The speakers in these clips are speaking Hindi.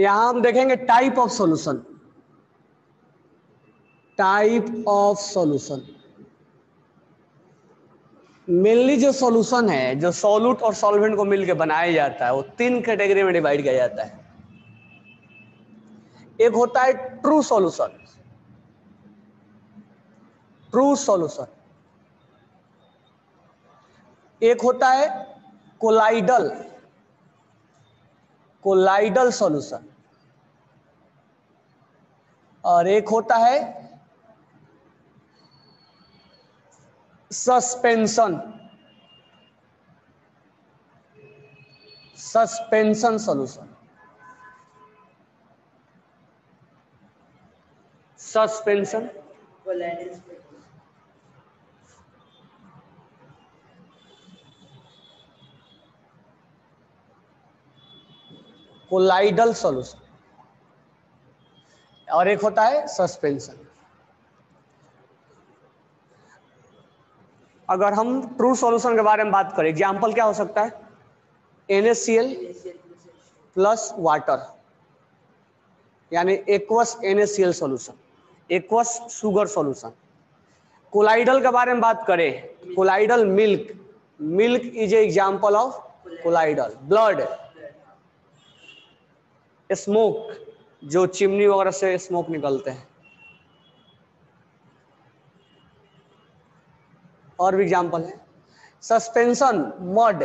यहां हम देखेंगे type of solution. Type of solution mainly जो सॉल्यूशन है, जो सॉल्यूट और सॉल्वेंट को मिलकर बनाया जाता है, वो 3 कैटेगरी में डिवाइड किया जाता है। एक होता है ट्रू सॉल्यूशन। True solution. एक होता है कोलाइडल। Colloidal solution. और एक होता है suspension. Suspension solution. Suspension colloidal solution और एक होता है सस्पेंशन। अगर हम ट्रू सॉल्यूशन के बारे में बात करें, एग्जांपल क्या हो सकता है? NaCl प्लस वाटर, यानी aqueous NaCl solution, aqueous sugar solution. Colloidal के बारे में बात करें, colloidal milk. Milk is a example of colloidal. Blood, smoke, जो चिमनी वगैरह से स्मोक निकलते हैं, और भी एग्जांपल है। Suspension mud.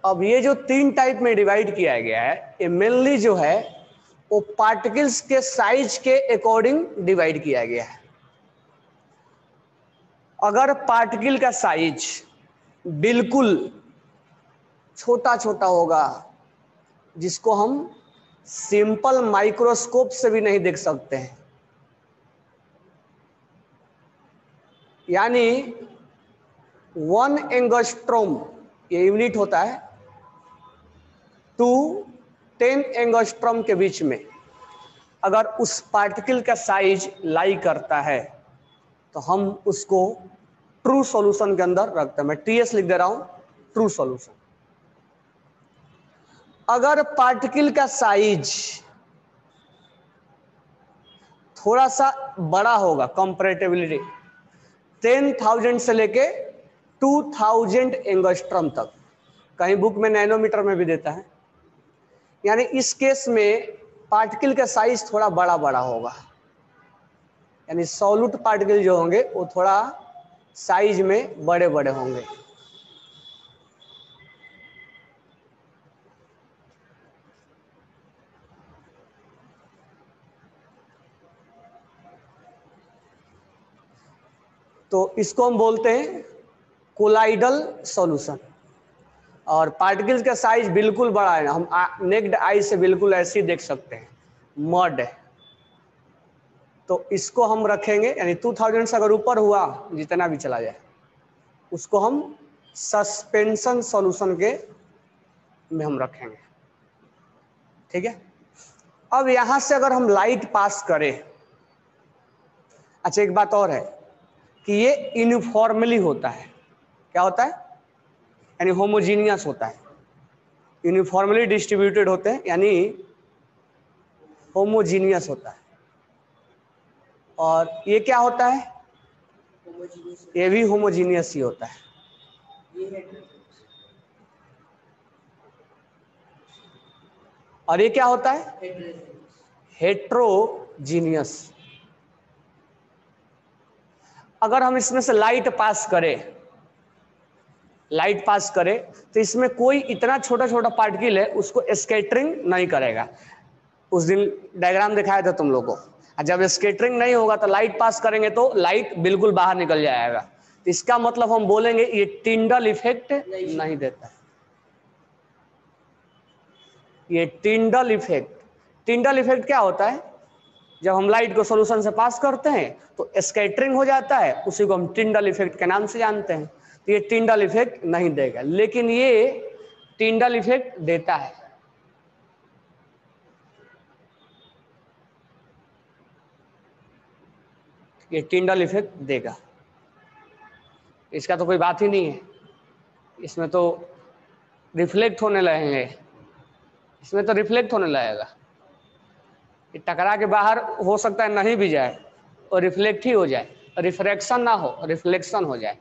अब ये जो 3 टाइप में डिवाइड किया गया है, ये मेनली जो है वो पार्टिकल्स के साइज के अकॉर्डिंग डिवाइड किया गया है। अगर पार्टिकल का साइज बिल्कुल छोटा छोटा होगा, जिसको हम सिंपल माइक्रोस्कोप से भी नहीं देख सकते हैं, यानी 1 एंगस्ट्रोम ये यूनिट होता है, टू 10 एंगस्ट्रोम के बीच में अगर उस पार्टिकल का साइज लाई करता है, तो हम उसको ट्रू सॉल्यूशन के अंदर रखते हैं। मैं TS लिख दे रहा हूं, ट्रू सॉल्यूशन। अगर पार्टिकल का साइज थोड़ा सा बड़ा होगा, कंपैरेटिवली 10,000 से लेके 2000 एंगस्ट्रॉम तक, कहीं बुक में नैनोमीटर में भी देता है, यानी इस केस में पार्टिकल का साइज थोड़ा बड़ा बड़ा होगा, यानी सॉल्यूट पार्टिकल जो होंगे वो थोड़ा साइज में बड़े बड़े होंगे। तो इसको हम बोलते हैं कोलाइडल सॉल्यूशन। और पार्टिकल्स का साइज बिल्कुल बड़ा है, हम नेक्ड आई से बिल्कुल ऐसे ही देख सकते हैं, मड है। तो इसको हम रखेंगे, यानी 2000 से अगर ऊपर हुआ, जितना भी चला जाए, उसको हम सस्पेंशन सॉल्यूशन के में हम रखेंगे। ठीक है। अब यहां से अगर हम लाइट पास करें, अच्छा एक बात और है कि ये यूनिफॉर्मली होता है। क्या होता है? यानी होमोजीनियस होता है। यूनिफॉर्मली डिस्ट्रीब्यूटेड होते हैं, यानी होमोजीनियस होता है। और ये क्या होता है? ये भी होमोजीनियस ही होता है। और ये क्या होता है? हेट्रोजीनियस। अगर हम इसमें से लाइट पास करें तो इसमें कोई इतना छोटा छोटा पार्टिकल है, उसको स्कैटरिंग नहीं करेगा। उस दिन डायग्राम दिखाया था तुम लोगों को। जब स्कैटरिंग नहीं होगा तो लाइट पास करेंगे तो लाइट बिल्कुल बाहर निकल जाएगा। तो इसका मतलब हम बोलेंगे ये टिंडल इफेक्ट नहीं देता है। ये टिंडल इफेक्ट क्या होता है? जब हम लाइट को सॉल्यूशन से पास करते हैं तो स्कैटरिंग हो जाता है, उसी को हम टिंडल इफेक्ट के नाम से जानते हैं। तो ये टिंडल इफेक्ट नहीं देगा, लेकिन ये टिंडल इफेक्ट देता है। ये टिंडल इफेक्ट देगा, इसका तो कोई बात ही नहीं है। इसमें तो रिफ्लेक्ट होने लगेंगे, इसमें तो रिफ्लेक्ट होने लगेगा, ये टकरा के बाहर हो सकता है नहीं भी जाए और रिफ्लेक्ट ही हो जाए, रिफ्रैक्शन ना हो, रिफ्लेक्शन हो जाए।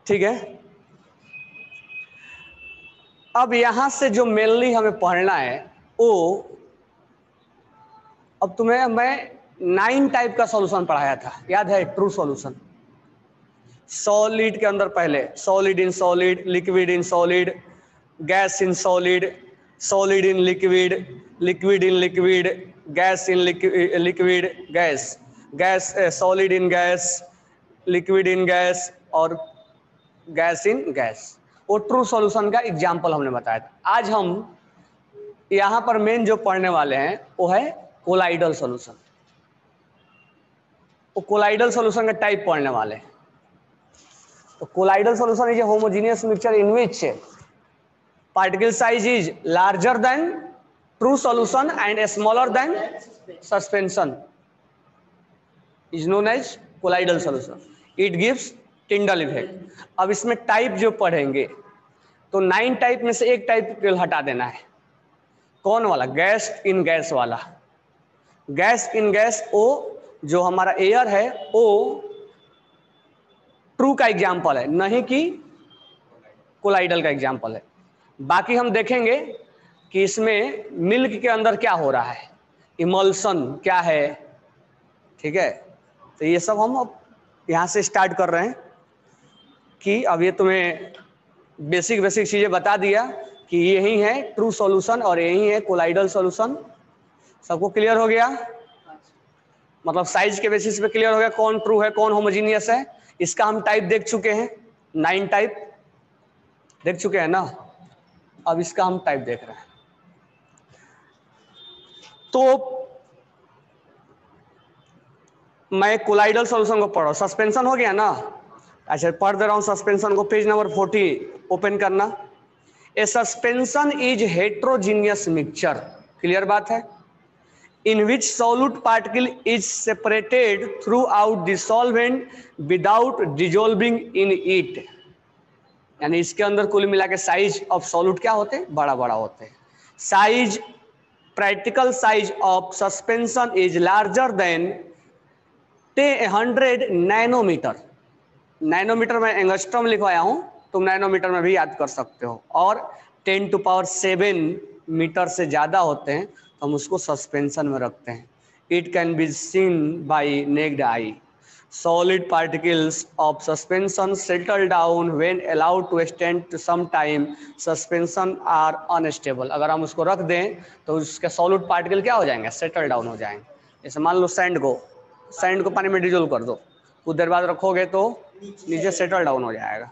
ठीक है, अब यहां से जो मेनली हमें पढ़ना है वो, अब तुम्हें मैं 9 टाइप का सॉल्यूशन पढ़ाया था, याद है? ट्रू सॉल्यूशन, सॉलिड के अंदर पहले solid in solid, liquid in solid, gas in solid, solid in liquid, liquid in liquid, gas in liquid, gas, gas solid in gas, liquid in gas और गैस इन गैस। वो ट्रू सॉल्यूशन का एग्जाम्पल हमने बताया था। आज हम यहां पर मेन जो पढ़ने वाले हैं वो है कोलाइडल सॉल्यूशन। वो कोलाइडल सॉल्यूशन का टाइप पढ़ने वाले हैं। तो colloidal solution is a homogeneous mixture in which particle size is larger than true solution and smaller than suspension is known as colloidal solution. It gives Tyndall effect. अब इसमें टाइप जो पढ़ेंगे तो 9 टाइप में से एक टाइप को हटा देना है। कौन वाला? गैस इन गैस वाला। गैस इन गैस वो जो हमारा एयर है वो ट्रू का एग्जाम्पल है, नहीं कि कोलाइडल का एग्जाम्पल है। बाकी हम देखेंगे कि इसमें मिल्क के अंदर क्या हो रहा है, इमल्सन क्या है। ठीक है, तो ये सब हम अब यहाँ से स्टार्ट कर रहे हैं कि अब ये तुम्हें बेसिक बेसिक चीज़ें बता दिया कि यही है ट्रू सॉल्यूशन और यही है कोलाइडल सॉल्यूशन। सबको क्लियर हो गया? मतलब साइज के बेसिस पे क्लियर हो गया कौन ट्रू है कौन होमोजीनियस है। इसका हम टाइप देख चुके हैं, 9 टाइप देख चुके हैं ना। अब इसका हम टाइप देख रहे हैं। तो मैं कोलाइडल सॉल्यूशन को पढ़ो, सस्पेंशन हो गया ना। अच्छा, पढ़ दे रहा हूं सस्पेंशन को, पेज नंबर 40 ओपन करना। A suspension is heterogeneous mixture, clear बात है, in which solute particle is separated throughout the solvent without dissolving in it। यानी इसके अंदर कुल मिला के साइज ऑफ सॉल्यूट क्या होते हैं? बड़ा बड़ा होते हैं। Size, practical size of suspension is larger than 100 nanometre. Nanometre में एंगस्ट्रॉम लिखवाया हूं, तुम नैनोमीटर में भी याद कर सकते हो। और 10⁷ मीटर से ज्यादा होते हैं तो हम उसको सस्पेंशन में रखते हैं। It can be seen by necked I. Solid particles of suspension settle down when allowed to stand to some time. Suspension are unstable। अगर हम उसको रख दें तो उसके सॉलिड पार्टिकल क्या हो जाएंगे? सेटल डाउन हो जाएंगे। जैसे मान लो सैंड को पानी में डिजोल्व कर दो, कुछ देर बाद रखोगे तो नीचे सेटल डाउन हो जाएगा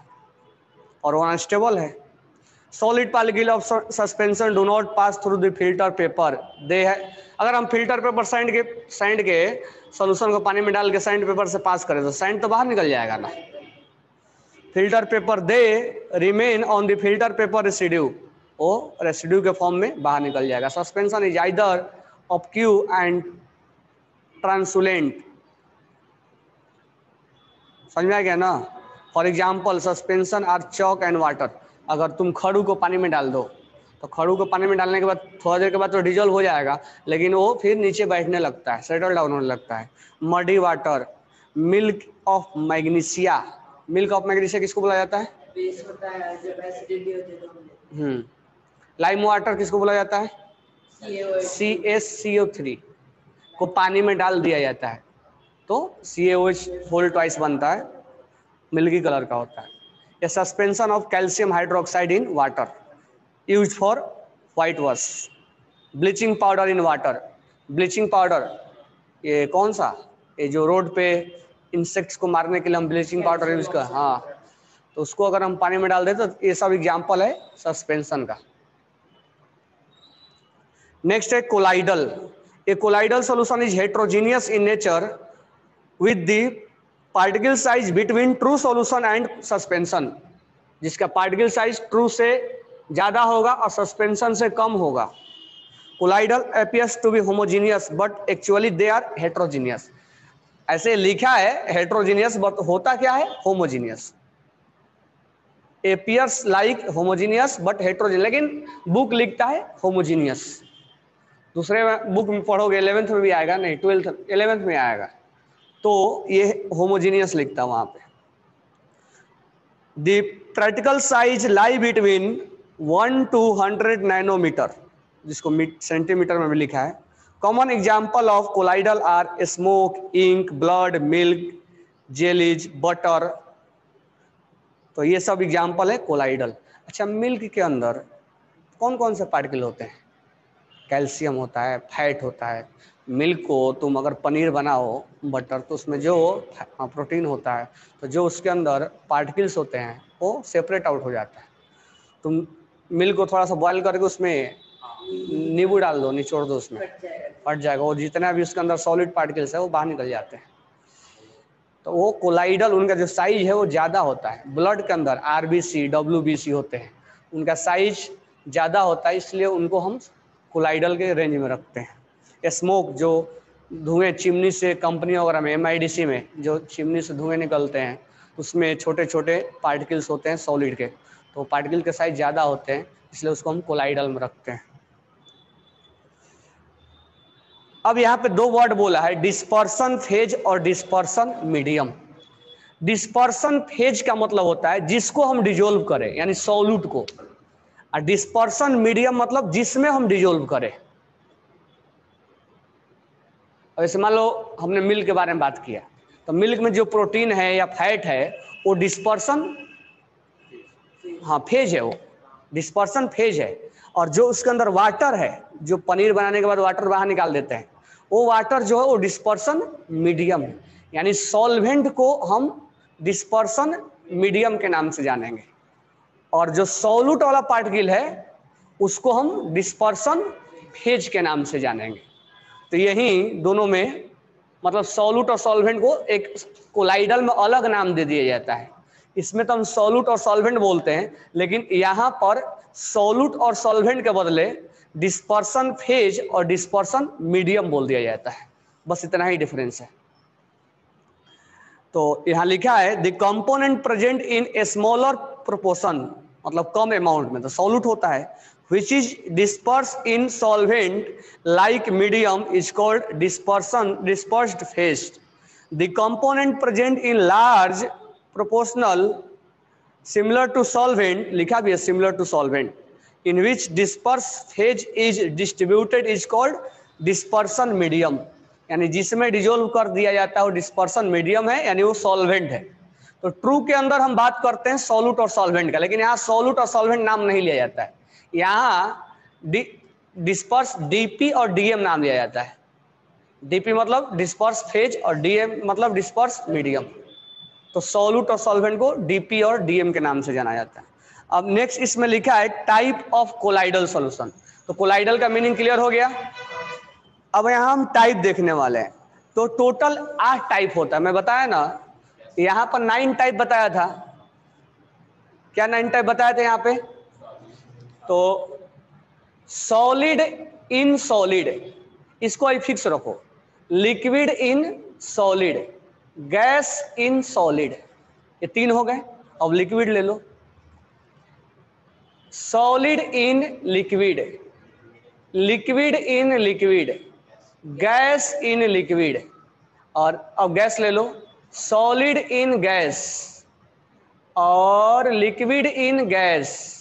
और वो अनस्टेबल है। Solid particle of suspension do not pass through the filter paper. They है, अगर हम फिल्टर पेपर सैंड के सॉल्यूशन को पानी में डाल के सैंड पेपर से पास करें तो सैंड तो बाहर निकल जाएगा ना। Filter paper they remain on the filter paper residue, वो रेसिड्यू के फॉर्म में बाहर निकल जाएगा। Suspension is either opaque and translucent. समझ में आ गया ना? For example suspension are chalk and water. अगर तुम खड़ू को पानी में डाल दो तो खड़ू को पानी में डालने के बाद थोड़ा देर के बाद तो डिजोल्व हो जाएगा, लेकिन वो फिर नीचे बैठने लगता है, सेटल डाउन होने लगता है। Muddy water, milk of magnesia. Milk of magnesia किसको बोला जाता है? लाइम वाटर किसको बोला जाता है? CaCO3 को पानी में डाल दिया जाता है तो CaOH होल ट्वाइस बनता है, मिल्की कलर का होता है। A suspension of calcium hydroxide in water use for whitewash. Bleaching powder in water. Bleaching powder ये कौन सा? ये जो रोड पे इंसेक्ट्स को मारने के लिए हम ब्लीचिंग पाउडर यूज कर, हाँ, तो उसको अगर हम पानी में डाल दें तो ये सब एग्जाम्पल है सस्पेंशन का। नेक्स्ट है colloidal. A colloidal solution is heterogeneous in nature with the particle size between true solution and suspension. जिसका पार्टिकल साइज ट्रू से ज्यादा होगा और सस्पेंशन से कम होगा। Colloidal appears to be homogeneous but actually they are heterogeneous. ऐसे लिखा है हेट्रोजीनियस बट होता क्या है? Homogeneous. Appears like homogeneous but heterogeneous, लेकिन बुक लिखता है होमोजीनियस। दूसरे बुक में पढ़ोगे 11th में भी आएगा, नहीं 12th 11th में आएगा, तो ये होमोजीनियस लिखता है वहां पे। The practical size lie between 1 to 100 nanometre, जिसको सेंटीमीटर में भी लिखा है। Common example of colloidal are smoke, ink, blood, milk, jellies, butter, तो ये सब एग्जाम्पल है कोलाइडल। अच्छा, मिल्क के अंदर कौन कौन से पार्टिकल होते हैं? कैल्शियम होता है, फैट होता है। मिल्क को तुम अगर पनीर बनाओ, बटर, तो उसमें जो प्रोटीन होता है, तो जो उसके अंदर पार्टिकल्स होते हैं वो सेपरेट आउट हो जाता है। तुम मिल्क को थोड़ा सा बॉयल करके उसमें नींबू डाल दो, निचोड़ दो, उसमें फट जाएगा, वो जितना भी उसके अंदर सॉलिड पार्टिकल्स है वो बाहर निकल जाते हैं। तो वो कोलाइडल, उनका जो साइज है वो ज़्यादा होता है। ब्लड के अंदर आरबीसी, डब्ल्यूबीसी होते हैं, उनका साइज ज़्यादा होता है, इसलिए उनको हम कोलाइडल के रेंज में रखते हैं। स्मोक, जो धुएं चिमनी से, कंपनी वगैरह में, एमआईडीसी में जो चिमनी से धुएं निकलते हैं, उसमें छोटे छोटे पार्टिकल्स होते हैं सॉलिड के, तो पार्टिकल के साइज ज़्यादा होते हैं, इसलिए उसको हम कोलाइडल में रखते हैं। अब यहाँ पे दो वर्ड बोला है, डिस्पर्सन फेज और डिस्पर्सन मीडियम। डिस्पर्सन फेज का मतलब होता है जिसको हम डिजोल्व करें, यानी सॉल्यूट को, और डिस्पर्सन मीडियम मतलब जिसमें हम डिजोल्व करें। अब ऐसे मान लो हमने मिल्क के बारे में बात किया, तो मिल्क में जो प्रोटीन है या फैट है वो डिस्पर्सन, हाँ फेज है, वो डिस्पर्सन फेज है। और जो उसके अंदर वाटर है, जो पनीर बनाने के बाद वाटर बाहर निकाल देते हैं, वो वाटर जो है वो डिस्पर्सन मीडियम है। यानी सॉल्वेंट को हम डिस्पर्सन मीडियम के नाम से जानेंगे, और जो सॉल्यूट वाला पार्टिकल है उसको हम डिस्पर्सन फेज के नाम से जानेंगे। तो यही दोनों में मतलब सॉल्यूट और सॉल्वेंट को एक कोलाइडल में अलग नाम दे दिया जाता है। इसमें तो हम सॉल्यूट और सॉल्वेंट बोलते हैं, लेकिन यहाँ पर सॉल्यूट और सॉल्वेंट के बदले डिस्पर्सन फेज और डिस्पर्सन मीडियम बोल दिया जाता है। बस इतना ही डिफरेंस है। तो यहाँ लिखा है the component present in a smaller proportion, मतलब कम अमाउंट में, तो सॉल्यूट होता है, which is dispersed in solvent like medium is called dispersed phase. The component present in large proportional similar to solvent, लिखा भी है similar to solvent, in which dispersed phase is distributed is called dispersion medium. यानी जिसमें डिजोल्व कर दिया जाता है वो डिस्पर्सन मीडियम है, यानी वो सॉल्वेंट है। तो ट्रू के अंदर हम बात करते हैं सॉल्यूट और सॉल्वेंट का, लेकिन यहाँ सॉल्यूट और सॉल्वेंट नाम नहीं लिया जाता है, यहाँ डिस्पर्स डीपी और डीएम नाम लिया जाता है। डीपी मतलब डिस्पर्स फेज और डीएम मतलब डिस्पर्स मीडियम। तो सॉल्यूट और सॉल्वेंट को डीपी और डीएम के नाम से जाना जाता है। अब नेक्स्ट इसमें लिखा है टाइप ऑफ कोलाइडल सॉल्यूशन। तो कोलाइडल का मीनिंग क्लियर हो गया। अब यहाँ हम टाइप देखने वाले हैं। तो टोटल 8 टाइप होता है, मैं बताया ना, यहाँ पर 9 टाइप बताया था। क्या 9 टाइप बताया था यहाँ पे? तो सॉलिड इन सॉलिड, इसको ही फिक्स रखो। Liquid in solid, gas in solid, ये 3 हो गए। अब लिक्विड ले लो, solid in liquid, liquid in liquid, gas in liquid, और अब गैस ले लो, सॉलिड इन गैस और liquid in gas,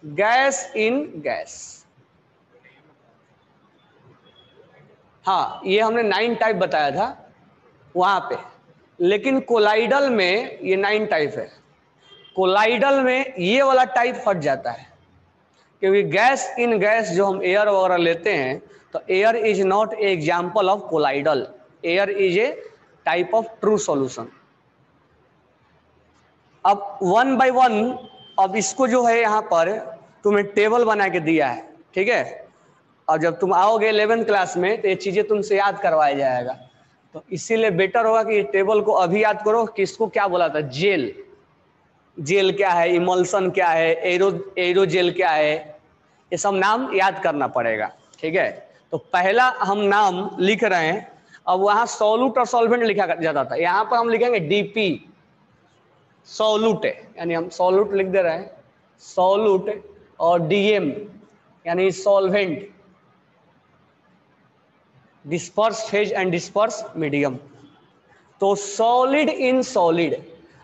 gas in gas. हाँ, ये हमने 9 टाइप बताया था वहां पे, लेकिन कोलाइडल में ये 9 टाइप है। कोलाइडल में ये वाला टाइप हट जाता है, क्योंकि गैस इन गैस जो हम एयर वगैरह लेते हैं, तो air is not a example of colloidal, air is a type of true solution. अब 1 by 1, अब इसको जो है यहाँ पर तुम्हें टेबल बना के दिया है, ठीक है। और जब तुम आओगे 11th क्लास में तो ये चीजें तुमसे याद करवाया जाएगा, तो इसीलिए बेटर होगा कि टेबल को अभी याद करो कि इसको क्या बोला था, जेल, जेल क्या है, इमल्सन क्या है, एरोजेल क्या है, ये सब नाम याद करना पड़ेगा, ठीक है। तो पहला हम नाम लिख रहे हैं। अब वहां सॉल्यूट और सॉल्वेंट लिखा जाता था, यहाँ पर हम लिखेंगे डीपी, सॉल्यूट है, यानी हम सॉल्यूट लिख दे रहे हैं, सॉल्यूट, और डीएम यानी solvent, disperse phase and disperse medium. तो सॉलिड इन सॉलिड,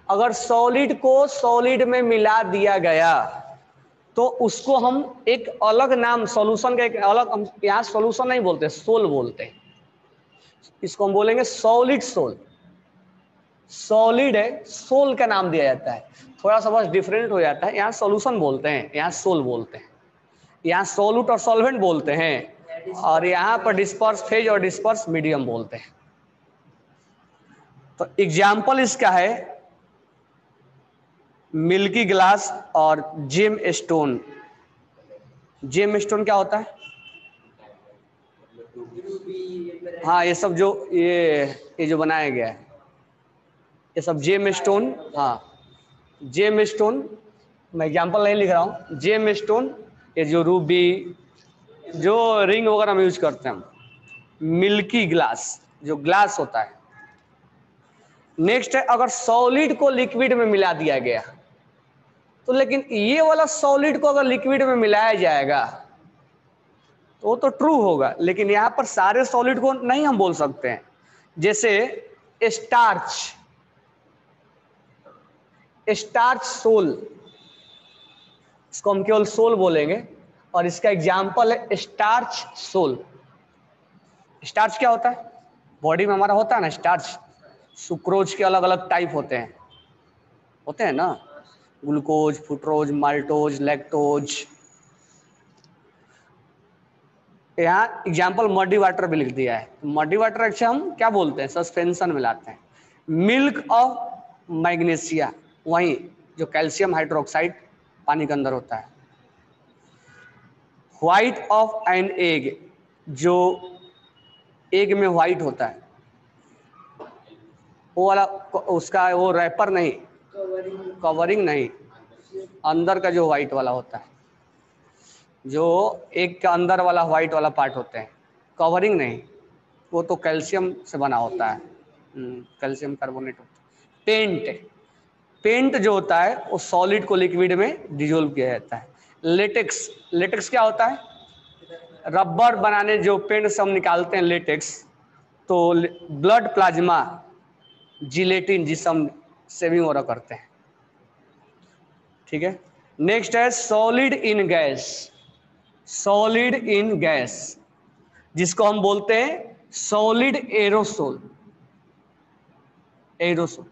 अगर सॉलिड को सॉलिड में मिला दिया गया तो उसको हम एक अलग नाम, सॉल्यूशन का एक अलग, हम यहाँ सॉल्यूशन नहीं बोलते, सोल बोलते हैं, इसको हम बोलेंगे सॉलिड सोल। सॉलिड है, सोल का नाम दिया जाता है, थोड़ा सा बस डिफरेंट हो जाता है, यहाँ सॉल्यूशन बोलते हैं, यहाँ सोल बोलते हैं, यहाँ सॉल्यूट और सॉल्वेंट बोलते हैं, और यहाँ पर डिस्पर्स फेज और डिस्पर्स मीडियम बोलते हैं। तो एग्जाम्पल इसका है मिल्की ग्लास और जेम स्टोन। जेम स्टोन क्या होता है? हाँ, ये सब जो ये जो बनाया गया है, ये सब जेम स्टोन। हाँ, जेम स्टोन, मैं एग्जाम्पल नहीं लिख रहा हूँ, जेम स्टोन, ये जो रूबी, जो रिंग वगैरह हम यूज करते हैं। मिल्की ग्लास, जो ग्लास होता है। नेक्स्ट है, अगर सॉलिड को लिक्विड में मिला दिया गया तो, लेकिन ये वाला सॉलिड को अगर लिक्विड में मिलाया जाएगा तो वो तो ट्रू होगा, लेकिन यहां पर सारे सॉलिड को नहीं हम बोल सकते हैं। जैसे स्टार्च, स्टार्च सोल, इसको हम केवल सोल बोलेंगे, और इसका एग्जाम्पल है स्टार्च सोल। स्टार्च क्या होता है? बॉडी में हमारा होता है ना स्टार्च, सुक्रोज के अलग अलग टाइप होते हैं ना, ग्लूकोज, फ्रुक्टोज, माल्टोज, लैक्टोज। यहाँ एग्जाम्पल मडी वाटर भी लिख दिया है। मडी वाटर अच्छा हम क्या बोलते हैं? सस्पेंशन मिलाते हैं। मिल्क ऑफ मैग्नीशिया, वही जो कैल्शियम हाइड्रोक्साइड पानी के अंदर होता है। व्हाइट ऑफ एन एग, जो एग में व्हाइट होता है, वो वाला, उसका वो रैपर नहीं, कवरिंग नहीं, अंदर का जो व्हाइट वाला होता है, जो एग के अंदर वाला व्हाइट वाला पार्ट होते हैं, कवरिंग नहीं, वो तो कैल्शियम से बना होता है, कैल्शियम कार्बोनेट होता है। पेंट, पेंट जो होता है वो सॉलिड को लिक्विड में डिजोल्व किया जाता है। लेटेक्स, लेटेक्स क्या होता है? रबर बनाने जो पेंट से हम निकालते हैं लेटेक्स, तो ब्लड प्लाज्मा, जिलेटिन, जिससे हम सेविंग वगैरह करते हैं। ठीक है। नेक्स्ट है solid in gas, solid in gas, जिसको हम बोलते हैं सॉलिड एरोसोल, एरोसोल।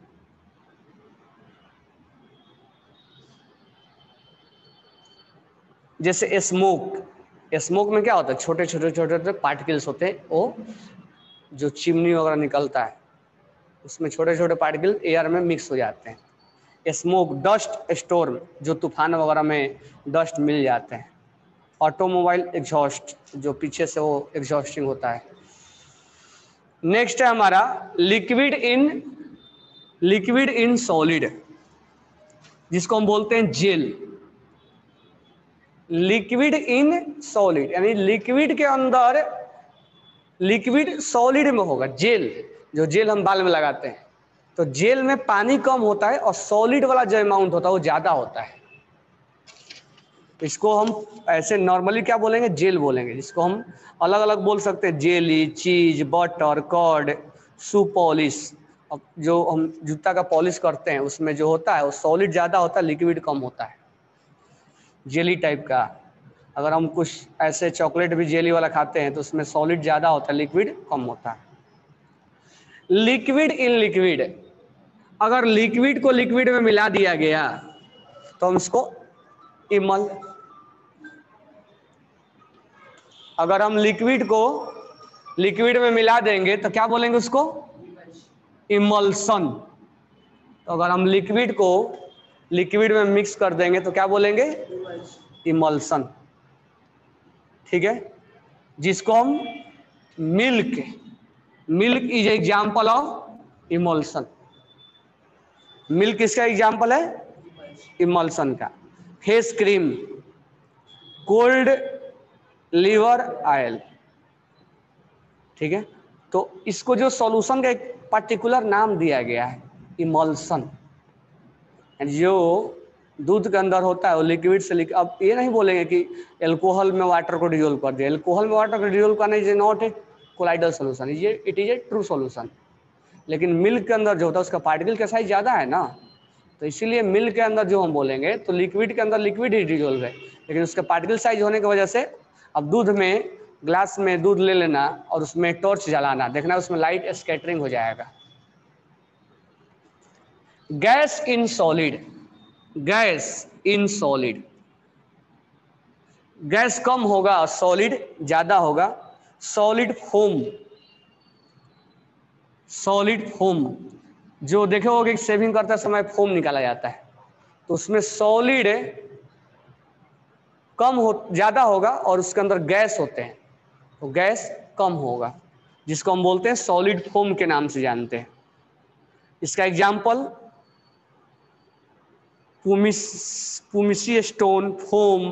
जैसे स्मोक, स्मोक में क्या होता है? छोटे छोटे छोटे छोटे पार्टिकल्स होते हैं, वो जो चिमनी वगैरह निकलता है उसमें छोटे छोटे पार्टिकल एयर में मिक्स हो जाते हैं। स्मोक, डस्ट स्टोर्म, जो तूफान वगैरह में डस्ट मिल जाते हैं। ऑटोमोबाइल एग्जॉस्ट, जो पीछे से वो एग्जॉस्टिंग होता है। नेक्स्ट है हमारा लिक्विड इन सॉलिड, जिसको हम बोलते हैं जेल। लिक्विड इन सॉलिड यानी लिक्विड के अंदर, लिक्विड सॉलिड में होगा। जेल, जो जेल हम बाल में लगाते हैं, तो जेल में पानी कम होता है और सॉलिड वाला जो अमाउंट होता है वो ज्यादा होता है। इसको हम ऐसे नॉर्मली क्या बोलेंगे? जेल बोलेंगे। जिसको हम अलग अलग बोल सकते हैं, जेली, चीज, बटर, कर्ड, शू पॉलिश। अब जो हम जूता का पॉलिश करते हैं उसमें जो होता है वो सॉलिड ज़्यादा होता है, लिक्विड कम होता है, जेली टाइप का। अगर हम कुछ ऐसे चॉकलेट भी जेली वाला खाते हैं तो उसमें सॉलिड ज़्यादा होता है, लिक्विड कम होता है। लिक्विड इन लिक्विड, अगर लिक्विड को लिक्विड में मिला दिया गया तो हम इसको इमल, अगर हम लिक्विड को लिक्विड में मिला देंगे तो क्या बोलेंगे उसको? इमल्सन। तो अगर हम लिक्विड को लिक्विड में मिक्स कर देंगे तो क्या बोलेंगे? इमल्सन। ठीक है। जिसको हम milk, milk is example of emulsion. Milk किसका एग्जाम्पल है? इमल्सन का। Face cream, cold liver oil. ठीक है। तो इसको जो सॉल्यूशन का एक पर्टिकुलर नाम दिया गया है, इमल्सन। जो दूध के अंदर होता है वो लिक्विड से अब ये नहीं बोलेंगे कि एल्कोहल में वाटर को डिजोल्व कर दिया, एल्कोहल में वाटर को डिजोल्व करना is not a colloidal solution, ये it is a true solution. लेकिन मिल्क के अंदर जो होता है उसका पार्टिकल का साइज ज़्यादा है ना, तो इसीलिए मिल्क के अंदर जो हम बोलेंगे तो लिक्विड के अंदर लिक्विड ही डिजोल्व है, लेकिन उसका पार्टिकल साइज होने की वजह से अब दूध में ग्लास में दूध ले लेना और उसमें टॉर्च जलाना, देखना उसमें लाइट स्कैटरिंग हो जाएगा। Gas in solid, gas in solid, gas कम होगा सॉलिड ज्यादा होगा। सॉलिड फोम, सॉलिड फोम जो देखे होगे शेविंग करते समय फोम निकाला जाता है, तो उसमें सॉलिड कम हो ज्यादा होगा और उसके अंदर गैस होते हैं, तो गैस कम होगा, जिसको हम बोलते हैं सॉलिड फोम के नाम से जानते हैं। इसका example pumice stone, foam,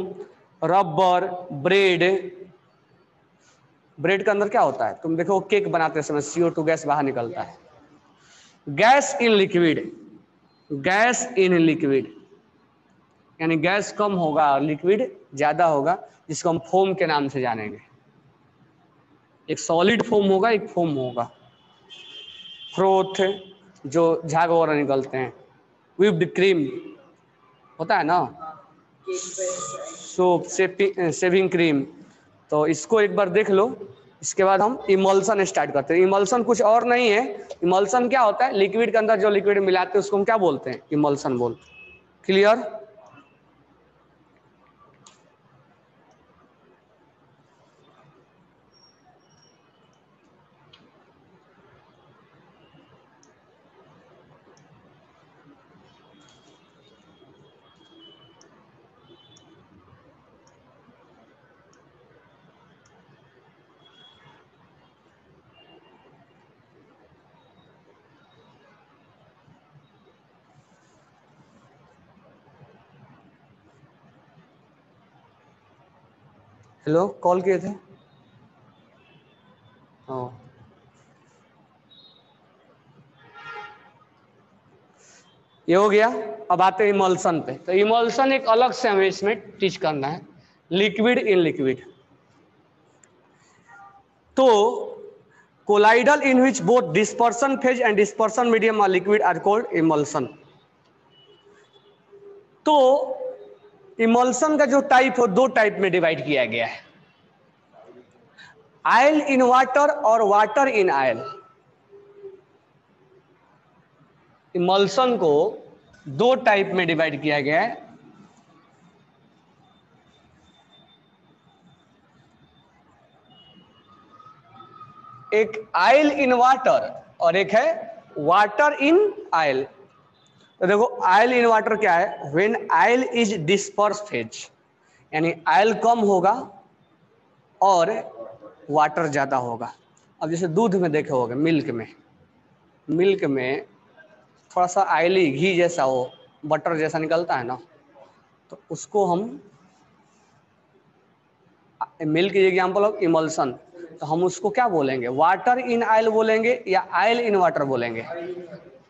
rubber, bread. Bread के अंदर क्या होता है, तुम देखो केक बनाते समय CO2 गैस बाहर निकलता है। Gas in liquid, gas in liquid यानी गैस कम होगा और लिक्विड ज्यादा होगा, जिसको हम फोम के नाम से जानेंगे। एक सॉलिड फोम होगा, एक फोम होगा। फ्रोथ जो झाग वगैरह निकलते हैं, व्हिप्ड क्रीम होता है ना, सोप, शेविंग क्रीम। तो इसको एक बार देख लो, इसके बाद हम इमल्सन स्टार्ट करते हैं। इमल्सन कुछ और नहीं है, इमल्सन क्या होता है, लिक्विड के अंदर जो लिक्विड मिलाते हैं उसको हम क्या बोलते हैं, इमल्सन बोलते हैं। क्लियर? हेलो, कॉल किए थे? हाँ, ये हो गया। अब आते हैं इमल्सन पे। तो इमल्सन एक अलग से हमें इसमें टीच करना है, लिक्विड इन लिक्विड। तो colloidal in which both dispersion phase and dispersion medium are liquid are called emulsion. तो इमल्सन का जो टाइप हो, दो टाइप में डिवाइड किया गया है, आयल इन वाटर और वाटर इन आयल। इमल्सन को दो टाइप में डिवाइड किया गया है, एक आयल इन वाटर और एक है वाटर इन आयल। तो देखो आयल इन वाटर क्या है, when oil is disperse phase, यानी आयल कम होगा और वाटर ज्यादा होगा। अब जैसे दूध में देखे होगे, मिल्क में थोड़ा सा आयली घी जैसा हो, बटर जैसा निकलता है ना, तो उसको हम milk is example of emulsion, तो हम उसको क्या बोलेंगे, वाटर इन आयल बोलेंगे या आयल इन वाटर बोलेंगे?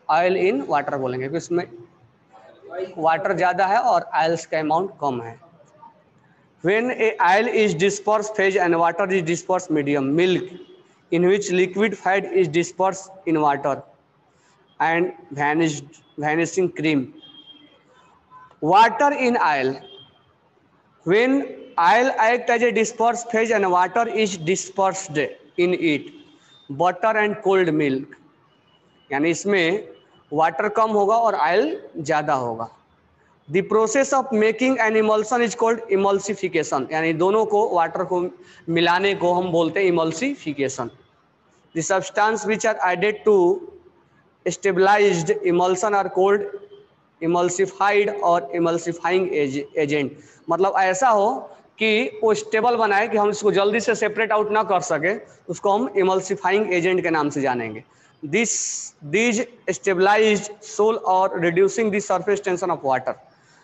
आयल इन वाटर बोलेंगे, क्योंकि इसमें वाटर ज्यादा है और आयल्स का अमाउंट कम है। When a oil is dispersed phase and water is dispersed medium, milk in which liquid fat is dispersed in water and vanishing cream. Water in oil, when oil act as a dispersed phase and water is dispersed in it, butter and cold milk, यानी इसमें वाटर कम होगा और ऑयल ज्यादा होगा। The process of making an emulsion is called emulsification, यानी दोनों को वाटर को मिलाने को हम बोलते हैं emulsification. The substance which are added to stabilized emulsion are called emulsified और emulsifying agent। मतलब ऐसा हो कि वो स्टेबल बनाए कि हम इसको जल्दी से सेपरेट आउट ना कर सके, उसको हम emulsifying agent के नाम से जानेंगे। These stabilized सोल और reducing the surface tension of water।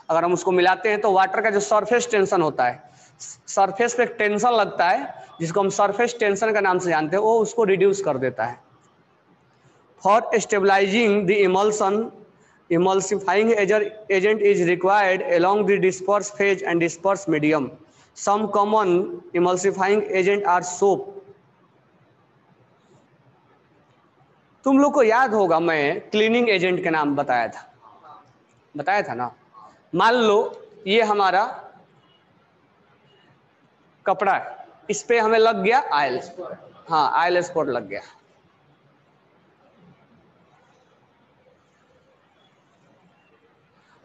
अगर हम उसको मिलाते हैं तो वाटर का जो सरफेस टेंशन होता है, सरफेस पे टेंशन लगता है जिसको हम सरफेस टेंशन का नाम से जानते हैं, वो उसको रिड्यूस कर देता है। For stabilising the emulsion Emulsifying agent is required along the disperse phase and disperse medium. Some common emulsifying agent are soap. तुम लोग को याद होगा मैं क्लीनिंग एजेंट के नाम बताया था ना। मान लो ये हमारा कपड़ा है, इस पे हमें लग गया आयल, हाँ आयल स्पॉट लग गया।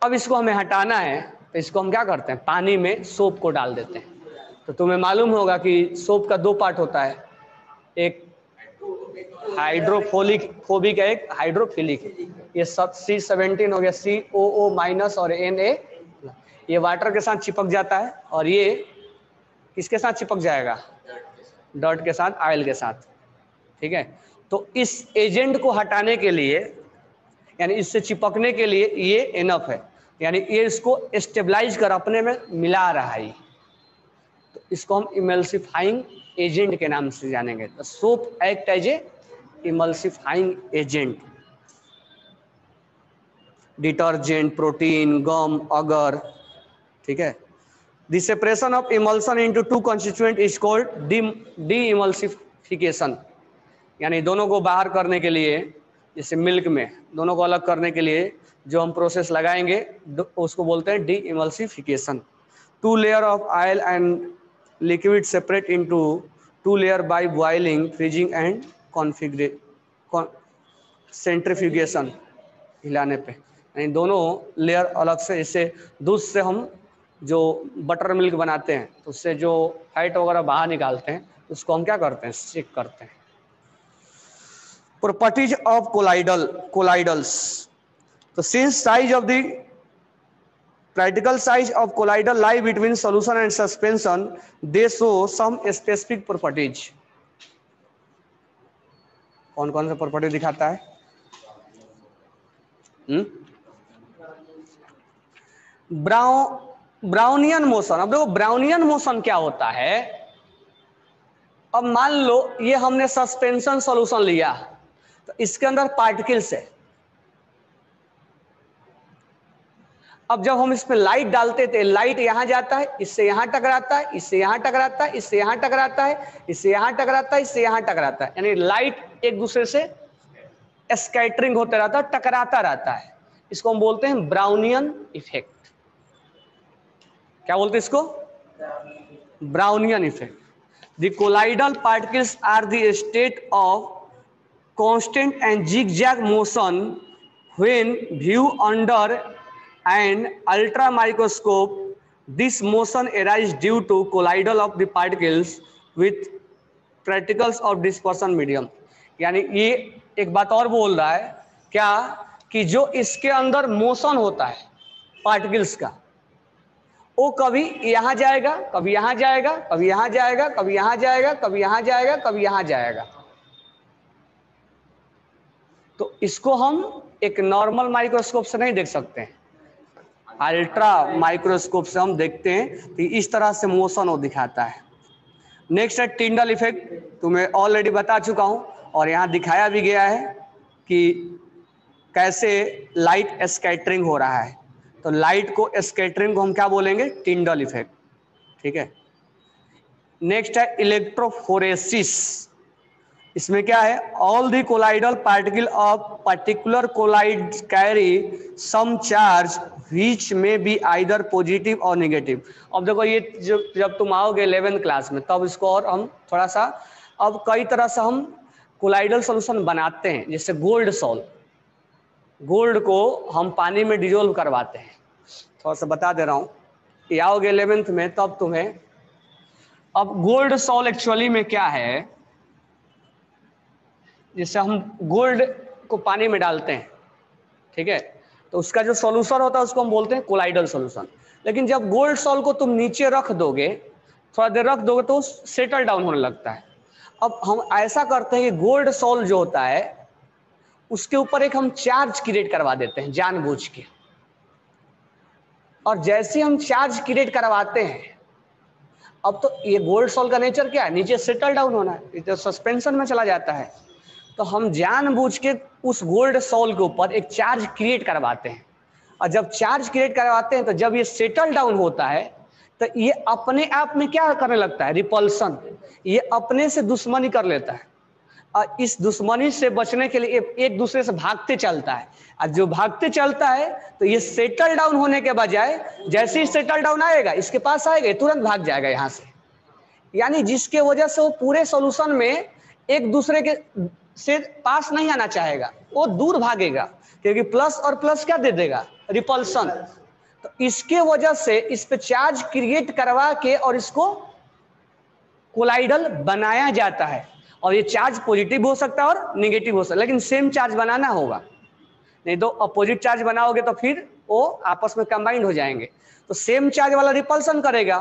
अब इसको हमें हटाना है तो इसको हम क्या करते हैं, पानी में सोप को डाल देते हैं। तो तुम्हें मालूम होगा कि सोप का दो पार्ट होता है, एक हाइड्रोफोबिक है, एक हाइड्रोफिलिक है। ये सब C17 हो गया, COO माइनस और Na, ये वाटर के साथ चिपक जाता है और ये किसके साथ चिपक जाएगा, डर्ट के साथ, आयल के साथ, ठीक है। तो इस एजेंट को हटाने के लिए यानी इससे चिपकने के लिए ये इनफ है, यानी ये इसको स्टेबलाइज कर अपने में मिला रहा है, तो इसको हम इमल्सिफाइंग एजेंट के नाम से जानेंगे। तो soap act as a emulsifying agent. Detergent, protein, gum, agar, ठीक है। The separation of emulsion into two constituent is called de-emulsification, यानी दोनों को बाहर करने के लिए, जैसे मिल्क में दोनों को अलग करने के लिए जो हम प्रोसेस लगाएंगे उसको बोलते हैं de-emulsification. Two layer of oil and liquid separate into two layer by boiling, freezing and centrifugation, हिलाने पे, यानी दोनों लेयर अलग से। इससे दूध से हम जो बटर मिल्क बनाते हैं तो उससे जो फैट वगैरह बाहर निकालते हैं उसको हम क्या करते हैं, चेक करते हैं। Properties of colloidals. So since size of the practical size of colloidal lie between solution and suspension, they show some specific properties. कौन कौन सा प्रॉपर्टी दिखाता है? Brownian motion. अब देखो ब्राउनियन मोशन क्या होता है। अब मान लो ये हमने सस्पेंशन सॉल्यूशन लिया तो इसके अंदर पार्टिकल्स है। अब जब हम इसमें लाइट डालते थे, लाइट यहां जाता है, इससे यहां टकराता है, इससे यहां टकराता है, इससे यहां टकराता है, इससे यहां टकराता है, इससे यहां टकराता है, यानी लाइट एक दूसरे से स्कैटरिंग होता रहता है, टकराता रहता है। इसको हम बोलते हैं ब्राउनियन इफेक्ट। क्या बोलते हैं इसको? Brownian effect. The colloidal particles are the state of constant and zigzag motion when viewed under an ultra microscope. This motion arises due to collision of the particles with particles of dispersion medium. यानी ये एक बात और बोल रहा है क्या, कि जो इसके अंदर मोशन होता है पार्टिकल्स का, वो कभी यहां जाएगा, कभी यहां जाएगा, कभी यहां जाएगा, कभी यहां जाएगा, कभी यहां जाएगा, कभी यहां जाएगा। तो इसको हम एक नॉर्मल माइक्रोस्कोप से नहीं देख सकते हैं, अल्ट्रा माइक्रोस्कोप से हम देखते हैं कि इस तरह से मोशन वो दिखाता है। नेक्स्ट है टिंडल इफेक्ट। तुम्हें ऑलरेडी बता चुका हूं और यहाँ दिखाया भी गया है कि कैसे लाइट स्कैटरिंग हो रहा है। तो लाइट को स्कैटरिंग को हम क्या बोलेंगे? टिंडल इफेक्ट, ठीक है। नेक्स्ट है इलेक्ट्रोफोरेसिस। इसमें क्या है? All the colloidal particle of particular colloid carry some charge which may be either positive or negative. अब देखो ये जब तुम आओगे 11th क्लास में तब इसको और हम थोड़ा सा, अब कई तरह से हम कोलाइडल सॉल्यूशन बनाते हैं। जैसे गोल्ड सॉल्व, गोल्ड को हम पानी में डिजोल्व करवाते हैं। थोड़ा सा बता दे रहा हूँ, ये आओगे 11th में तब तुम्हें। अब गोल्ड सॉल्व एक्चुअली में क्या है, जैसे हम गोल्ड को पानी में डालते हैं, ठीक है, तो उसका जो सॉल्यूशन होता है उसको हम बोलते हैं कोलाइडल सॉल्यूशन। लेकिन जब गोल्ड सॉल्व को तुम नीचे रख दोगे, थोड़ा देर रख दोगे तो सेटल डाउन होने लगता है। अब हम ऐसा करते हैं कि गोल्ड सॉल्व जो होता है उसके ऊपर एक हम चार्ज क्रिएट करवा देते हैं जानबूझ के, और जैसे हम चार्ज क्रिएट करवाते हैं, अब तो ये गोल्ड सॉल्व का नेचर क्या है? नीचे सेटल डाउन होना है, तो सस्पेंशन में चला जाता है। तो हम जानबूझ के उस गोल्ड सॉल के ऊपर एक चार्ज क्रिएट करवाते हैं, और जब चार्ज क्रिएट करवाते हैं तो जब ये सेटल डाउन होता है तो ये अपने आप में क्या करने लगता है, रिपल्सन, ये अपने से दुश्मनी कर लेता है, और इस दुश्मनी से बचने के लिए एक दूसरे से भागते चलता है, और जो भागते चलता है तो ये सेटल डाउन होने के बजाय जैसे ही सेटल डाउन आएगा इसके पास आएगा, तुरंत भाग जाएगा यहाँ से, यानी जिसके वजह से वो पूरे सॉल्यूशन में एक दूसरे के से पास नहीं आना चाहेगा, वो दूर भागेगा, क्योंकि प्लस और प्लस क्या दे देगा, रिपल्सन। तो इसके वजह से इस पे चार्ज क्रिएट करवा के और इसको कोलाइडल बनाया जाता है, और ये चार्ज पॉजिटिव हो सकता है और नेगेटिव हो सकता है, लेकिन सेम चार्ज बनाना होगा, नहीं तो अपोजिट चार्ज बनाओगे तो फिर वो आपस में कंबाइंड हो जाएंगे। तो सेम चार्ज वाला रिपल्सन करेगा,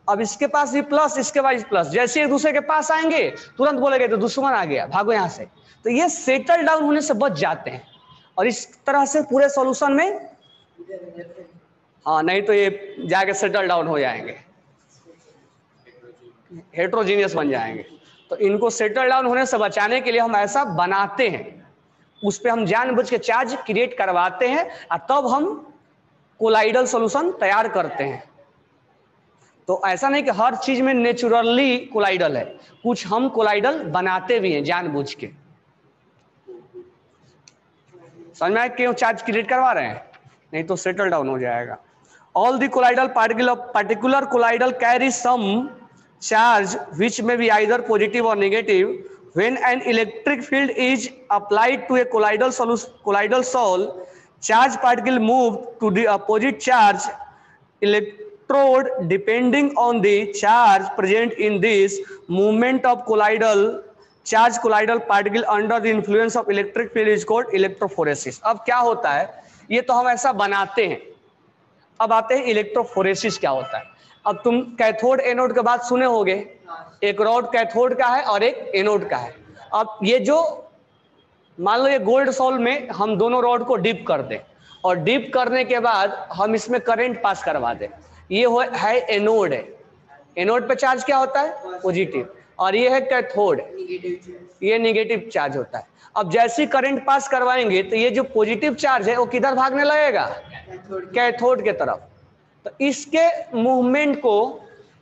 अब इसके पास भी प्लस, इसके पास प्लस, जैसे एक दूसरे के पास आएंगे तुरंत बोलेंगे तो दुश्मन आ गया, भागो यहाँ से, तो ये सेटल डाउन होने से बच जाते हैं, और इस तरह से पूरे सॉल्यूशन में, हाँ नहीं तो ये जाके सेटल डाउन हो जाएंगे, हेट्रोजीनियस बन जाएंगे। तो इनको सेटल डाउन होने से बचाने के लिए हम ऐसा बनाते हैं, उस पर हम जानबूझ के चार्ज क्रिएट करवाते हैं, और तब हम कोलाइडल सॉल्यूशन तैयार करते हैं। तो ऐसा नहीं कि हर चीज में नेचुरली कोलाइडल है, कुछ हम कोलाइडल बनाते भी हैं जानबूझ के। समझ में आया क्यों चार्ज क्रिएट करवा रहे हैं, नहीं तो सेटल डाउन हो जाएगा। All the colloidal particle of particular colloidal carry some charge which may be either positive or negative. When an electric field is applied to a colloidal sol, charge particle move to the opposite charge electrode depending on the charge present in this movement of colloidal particle under the influence of electric field is called electrophoresis। अब क्या होता है, ये तो हम ऐसा बनाते हैं। अब आते हैं इलेक्ट्रोफोरेसिस क्या होता है। अब तुम कैथोड एनोड के बात सुने होगे, एक रॉड कैथोड का है और एक एनोड का है। अब ये जो मान लो ये गोल्ड सॉल में हम दोनों रॉड को डिप कर दें, और डिप करने के बाद हम इसमें करंट पास करवा दें, ये है एनोड है। एनोड पे चार्ज क्या होता है, पॉजिटिव, और ये है कैथोड, ये नेगेटिव चार्ज होता है। अब जैसे ही करंट पास करवाएंगे तो ये जो पॉजिटिव चार्ज है वो किधर भागने लगेगा, कैथोड के तरफ। तो इसके मूवमेंट को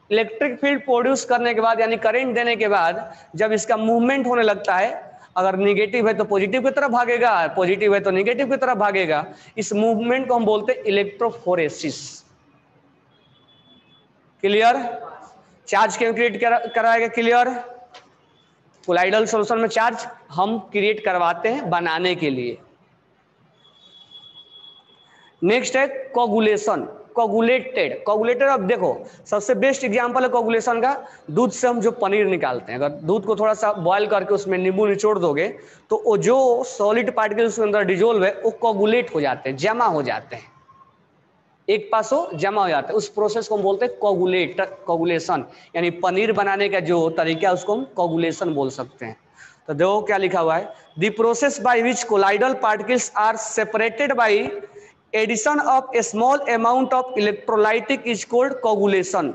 इलेक्ट्रिक फील्ड प्रोड्यूस करने के बाद, यानी करंट देने के बाद जब इसका मूवमेंट होने लगता है, अगर नेगेटिव है तो पॉजिटिव की तरफ भागेगा, पॉजिटिव है तो नेगेटिव की तरफ भागेगा। इस मूवमेंट को हम बोलते हैं इलेक्ट्रोफोरेसिस। क्लियर? चार्ज क्यों क्रिएट कराएगा, क्लियर? कोलाइडल सॉल्यूशन में चार्ज हम क्रिएट करवाते हैं बनाने के लिए। नेक्स्ट है कोगुलेशन, कोगुलेटेड। अब देखो सबसे बेस्ट एग्जांपल है कोगुलेशन का, दूध से हम जो पनीर निकालते हैं, अगर दूध को थोड़ा सा बॉयल करके उसमें नींबू निचोड़ दोगे तो वो जो सॉलिड पार्टिकल उसके अंदर डिजोल्व है वो कोगुलेट हो जाते हैं, जमा हो जाते हैं, एक पास वो जमा हो जाता है। उस प्रोसेस को हम बोलते हैं कोगुलेशन, यानी पनीर बनाने का जो तरीका है उसको हम कोगुलेशन बोल सकते हैं। तो देखो क्या लिखा हुआ है, the process by which colloidal particles are separated by addition of a small amount of electrolytic is called coagulation.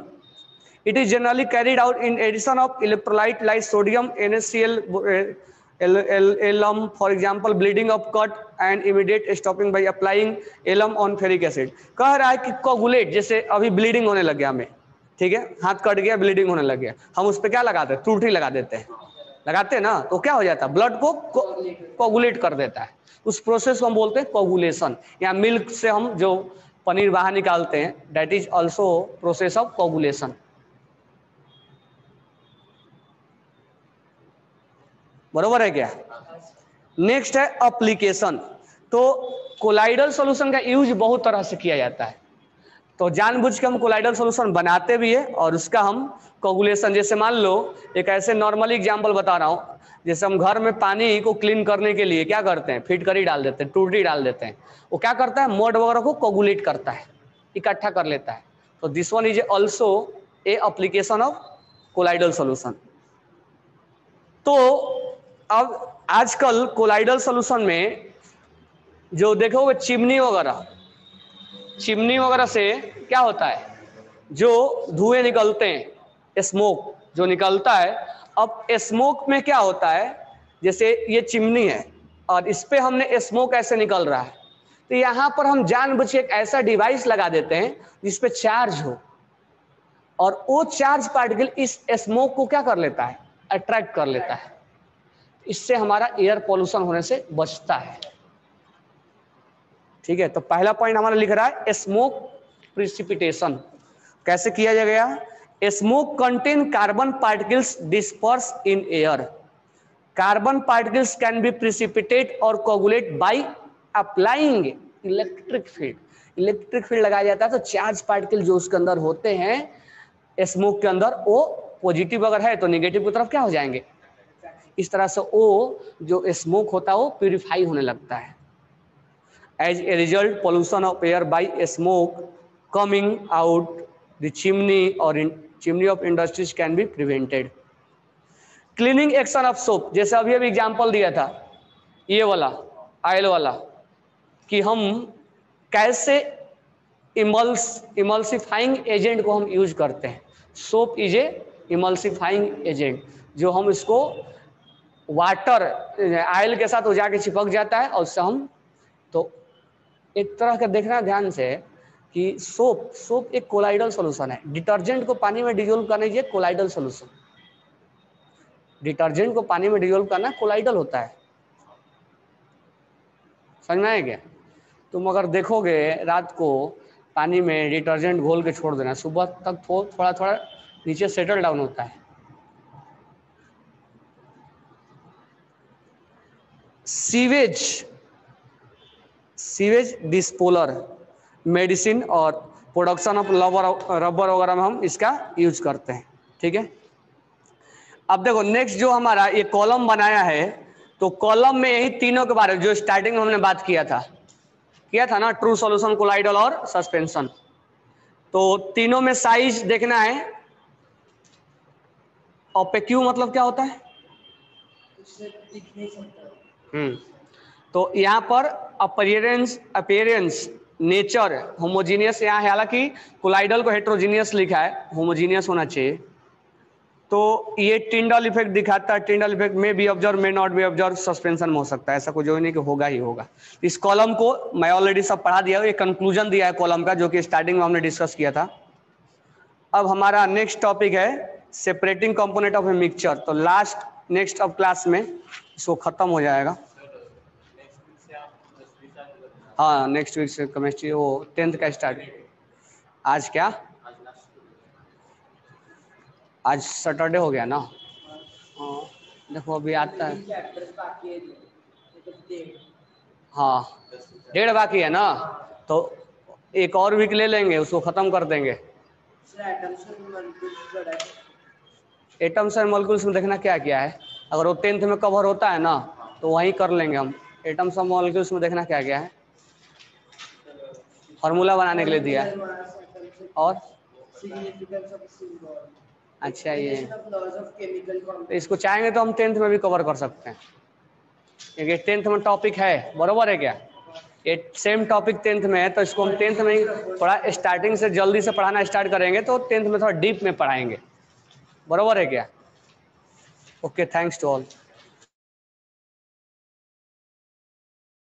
It is generally carried out in addition of electrolyte like sodium NaCl, alum, for example bleeding of cut and immediate stopping by applying alum on ferric acid। कह रहा है कि कोगुलेट, जैसे अभी ब्लीडिंग होने लग गया हमें, ठीक है, हाथ कट गया, ब्लीडिंग होने लग गया, हम उस पर क्या लगाते हैं, टूटी लगा देते हैं, लगाते हैं ना, तो क्या हो जाता है, ब्लड को कोगुलेट कर देता है। उस प्रोसेस को हम बोलते हैं कोगुलेशन। या मिल्क से हम जो पनीर बाहर निकालते हैं, that is also process of coagulation. बरोबर है क्या? नेक्स्ट है एप्लीकेशन। तो कोलाइडल सॉल्यूशन का यूज बहुत तरह से किया जाता है, तो जानबूझ के हम कोलाइडल सॉल्यूशन बनाते भी है और उसका हम कोगुलेशन, जैसे मान लो एक ऐसे नॉर्मल एग्जांपल बता रहा हूँ, जैसे हम घर में पानी को क्लीन करने के लिए क्या करते हैं, फिटकरी डाल देते हैं, टूटी डाल देते हैं, वो क्या करता है, मड वगैरह को कोगुलेट करता है, इकट्ठा कर लेता है। तो this one is also a application of colloidal solution. तो अब आजकल कोलाइडल सॉल्यूशन में जो देखोगे चिमनी वगैरह से क्या होता है, जो धुएं निकलते हैं, स्मोक जो निकलता है। अब स्मोक में क्या होता है, जैसे ये चिमनी है और इस पे हमने स्मोक ऐसे निकल रहा है, तो यहाँ पर हम जानबूझ के एक ऐसा डिवाइस लगा देते हैं जिसपे चार्ज हो, और वो चार्ज पार्टिकल इस स्मोक को क्या कर लेता है, अट्रैक्ट कर लेता है। इससे हमारा एयर पॉल्यूशन होने से बचता है। ठीक है, तो पहला पॉइंट हमारा लिख रहा है स्मोक प्रिसिपिटेशन। कैसे किया जाएगा? Smoke contain carbon particles disperse in air. Carbon particles can be precipitate और coagulate by applying electric field. Electric field लगाया जाता है तो चार्ज पार्टिकल जो उसके अंदर होते हैं स्मोक के अंदर, वो पॉजिटिव अगर है तो नेगेटिव की तरफ क्या हो जाएंगे, इस तरह से वो जो स्मोक होता है वो प्यूरिफाई होने लगता है। As a result, pollution of air by smoke coming out the chimney or in chimney of industries can be prevented. Cleaning action of soap, जैसे अभी एग्जाम्पल दिया था ये वाला ऑयल वाला, कि हम कैसे इमल्सिफाइंग एजेंट को हम यूज करते हैं। Soap is a emulsifying agent, जो हम इसको वाटर ऑयल के साथ वो जाके चिपक जाता है और उससे हम, तो एक तरह का देखना ध्यान से कि सोप एक कोलाइडल सॉल्यूशन है। डिटर्जेंट को पानी में डिजोल्व करना ये कोलाइडल सॉल्यूशन, डिटर्जेंट को पानी में डिजोल्व करना कोलाइडल होता है। समझ में आया क्या? तुम अगर देखोगे रात को पानी में डिटर्जेंट घोल के छोड़ देना, सुबह तक थोड़ा थोड़ा नीचे सेटल डाउन होता है। सीवेज डिस्पोलर मेडिसिन और प्रोडक्शन ऑफ रबर वगैरह में हम इसका यूज करते हैं। ठीक है, अब देखो नेक्स्ट जो हमारा ये कॉलम बनाया है, तो कॉलम में यही तीनों के बारे में जो स्टार्टिंग में हमने बात किया था ना, ट्रू सॉल्यूशन, कोलाइडल और सस्पेंशन। तो तीनों में साइज देखना है। ओपेक्यू मतलब क्या होता है? तो यहाँ पर अपीयरेंस नेचर होमोजीनियस यहाँ है, हालांकि कोलाइडल को हेट्रोजीनियस लिखा है, होमोजीनियस होना चाहिए। तो ये टिंडल इफेक्ट दिखाता है, टिंडल इफेक्ट में B observe, may not be observe, suspension में हो सकता है, ऐसा कुछ नहीं कि होगा ही होगा। इस कॉलम को मैं ऑलरेडी सब पढ़ा दिया, ये कंक्लूजन दिया है कॉलम का, जो कि स्टार्टिंग में हमने डिस्कस किया था। अब हमारा नेक्स्ट टॉपिक है separating component of a mixture. तो लास्ट नेक्स्ट ऑफ क्लास में इसको खत्म हो जाएगा। हाँ, नेक्स्ट वीक से केमिस्ट्री, वो 10th का स्टार्ट। आज क्या, आज सैटरडे हो गया ना? हाँ, देखो अभी आता है, हाँ 1.5 बाकी है ना, तो एक और वीक ले लेंगे, उसको खत्म कर देंगे। एटम्स एंड मॉलिक्यूल्स में देखना क्या क्या है, अगर वो 10th में कवर होता है ना तो वहीं कर लेंगे हम। एटम्स एंड मॉलिक्यूल्स में देखना क्या क्या है, फार्मूला बनाने के लिए दिया है। और अच्छा, ये तो इसको चाहेंगे तो हम 10th में भी कवर कर सकते हैं, क्योंकि 10th में टॉपिक है, बरोबर है क्या? ये सेम टॉपिक 10th में है, तो इसको हम 10th में ही थोड़ा स्टार्टिंग से जल्दी से पढ़ाना स्टार्ट करेंगे, तो 10th में थोड़ा डीप में पढ़ाएंगे, बरोबर है क्या? Okay, thanks to all.